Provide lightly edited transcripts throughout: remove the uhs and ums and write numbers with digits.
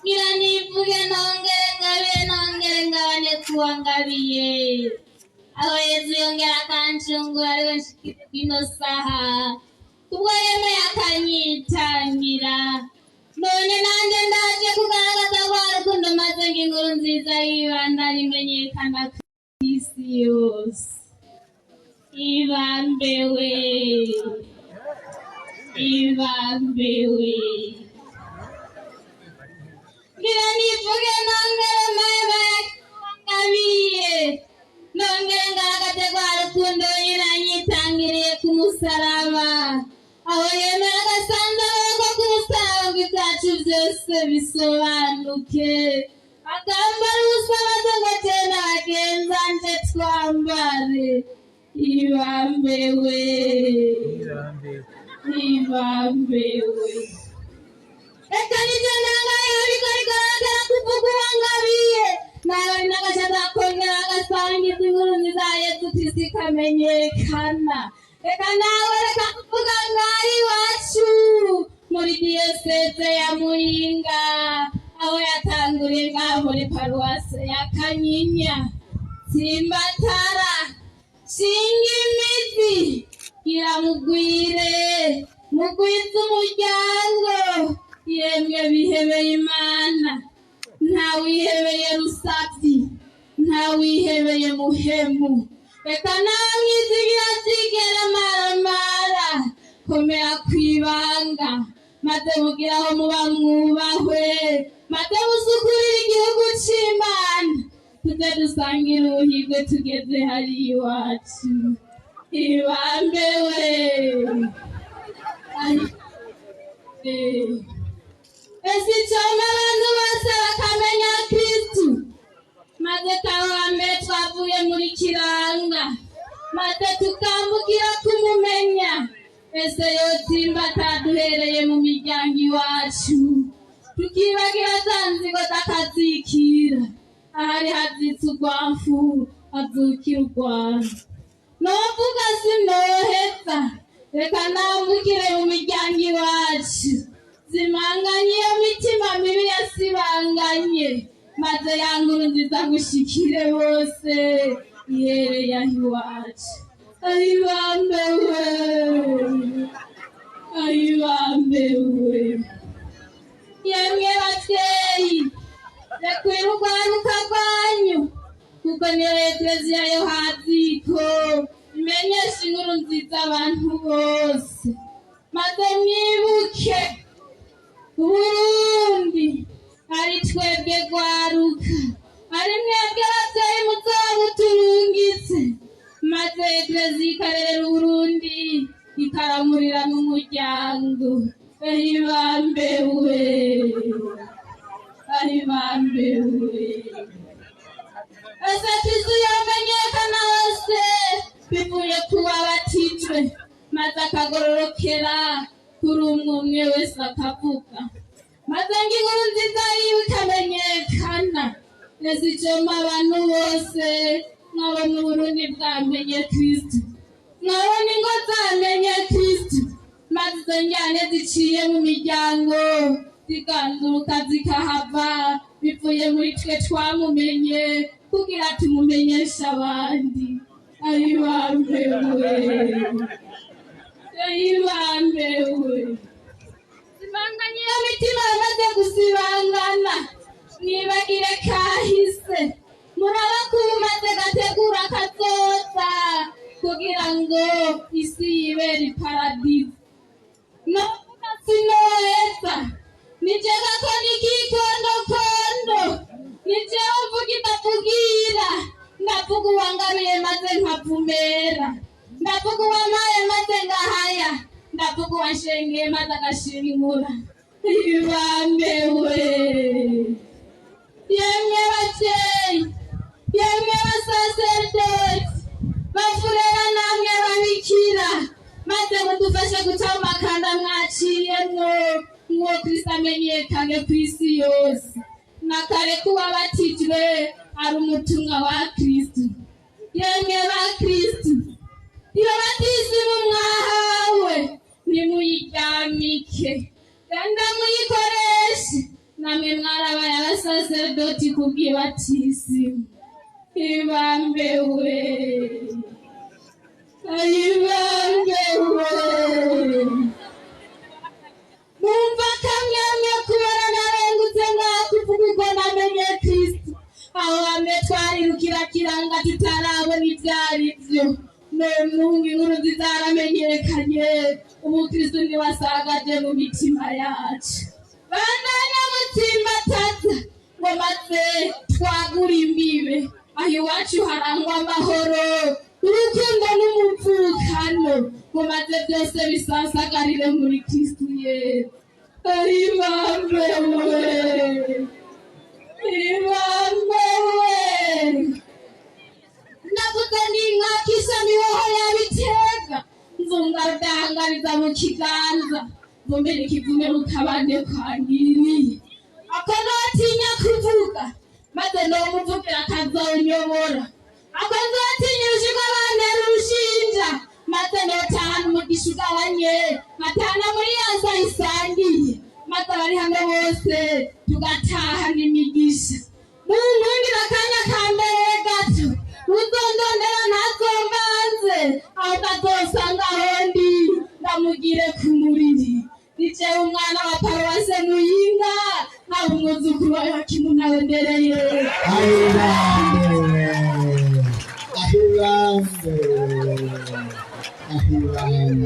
ngira nivuge nongere ngabane kuwangabiye aho Yesu yongera akancungura ariwe nshikira ino saha kubwo yemeye akanyitangira none nanjye ndaje kugaragaza rwa rukundo maze ngo inkuru nziza y'ibanda rimenyekana ku isi yose. Ibambewe ngira nivuge nongere ngabiye nongere ngaragaze rwa rukundo nyiranyitangiriye ku musaraba aho yemera agasanzara ko ku musaraba ngo ibyacu byose bisobanuke akambara ubusa maze ngo tena bagenzanje twambare. Ibambewe reka nibyo ndangaye ariko rigaragara kuvuga uwangabiye nawe n'agashaka kongera agasangiza inkuru nziza ya Yesu Kristo ikamenyekana. Reka nawe reka kuvuga ngaho iwacu muri diyoseze ya Muyinga aho yatanguriye ngaho muri paruwase ya Kanyinya Tsimbatara shinga imizi iramugwire mugwiza umuryango yemwe bihebeye Imana ntawihebeye rusavyi ntawihebeye muhemu. Reka nawe mwizigira zigera maramara komera kwibanga maze mugira aho muba mwubahwe maze musukurire igihugu c'Imana tuze dusangire ubuhigwe tugeze hari iwacu. Ibambewe ese icoma abantu bose bakamenya Kristu maze tawambe twavuye muri kiranga maze tukambukira kumumenya. Ese yotsimba ataduhereye mu miryango iwacu tukibagira za nzigo z'akazikira ahari hazitse urwamfu hazukira urwanda novuga sinoheza. Reka nambukire mu miryango iwacu zimanganye iyo mitima mibi yasibanganye maze ya nkuru nziza gushikire bose ihereye aho iwacu. Ayibambewe yemwe bavyeyi rekwira urwaruka rwanyu kuko niyo Eklezia yo haziko imenyesha inkuru nziza abantu bose maze mwibuke Burundi ari twebwe rwaruka ari mwebwe bavyeyi muzobuturungitse maze Eklezia ikarerera Burundi ikaramurira n'umuryango. Ayibambewe ese Kristo yamenyekana hose bivuye kuba batijwe maze akagororokera kuri umwe wese akavuga maze ngo inkuru nziza yiwe ikamenyekana. Ese icoma abantu bose mwabona Uburundi bwamenye Kristo mwabona ingo zamenye Kristo maze izo njyane ziciye mu miryango ziganduruka zikahava bivuye muri twe twamumenye kugira tumumenyeshe abandi. Ayibambewe sibanganye iyo mitima yamaze gusibangana mwibagire kahise muraba kumaze gategura kazoza kugira ngo isi yibere iparadizo. No sinoheza nije gakoni k'ikondokondo nije uvuga ndavugira ndavuga uwangabiye maze nkavumera ndavuga uwamaye maze ngahaya ndavuga uwanshengeye maze agashingura. Ibambewe yemwe bavyeyi yemwe basaserdoti bafurera namwe babikira maze mudufashe guca mu makanda mwaciyemwo ngo Kristo amenyekane ku isi yose nakare kuba batijwe ari umutumwa wa Kristo. Yemwe ba Kristo iyo batisimu mwahawe nimuyiryamike kandi muyikoreshe namwe mwara abasaserdoti kubw'ibatisimu. Ibambewe, ibambewe. Mumva kamyamye kubona narengutse ngakuvuga uko namenye Kristo. Aho hamwe twarirukira kiranga tutarabona ivyari vyo. Mungu inkuru nziza yaramenyekanye. Ubu Kristo niwasagaje mu mitima yacu. Bandanya mutima tata ngo maze twagura imbibe. Aho iwacu harangwa amahoro, urukundo n'umuvukano, ngo maze byose bisasagarire muri Kristo Yesu. Ibambewe, ibambewe. Navuga ninkakisha nihoho yabitega, nzunga rudahangariza mu kiganza, mbere kivume mu kabande kwangiriye. Ako notinya kuvuga, maze nomuvugira akazonyobora. Ako nzotinya urushinga bantera urushinja, maze notahana umugisha ugabanye, nkatahana muri ya nza isangiye, maze abari hamwe bose tugatahana imigisha. Munkundira akanya ka mbere gato, uzondondera ntazombanze, aho utazosanga aho ndi ndamugire ku muriri. Nice umwana wa Paruwase Muyinga, nawe umwuzukuru wa Yohakimu Ntahondereye.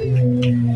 Ahirande.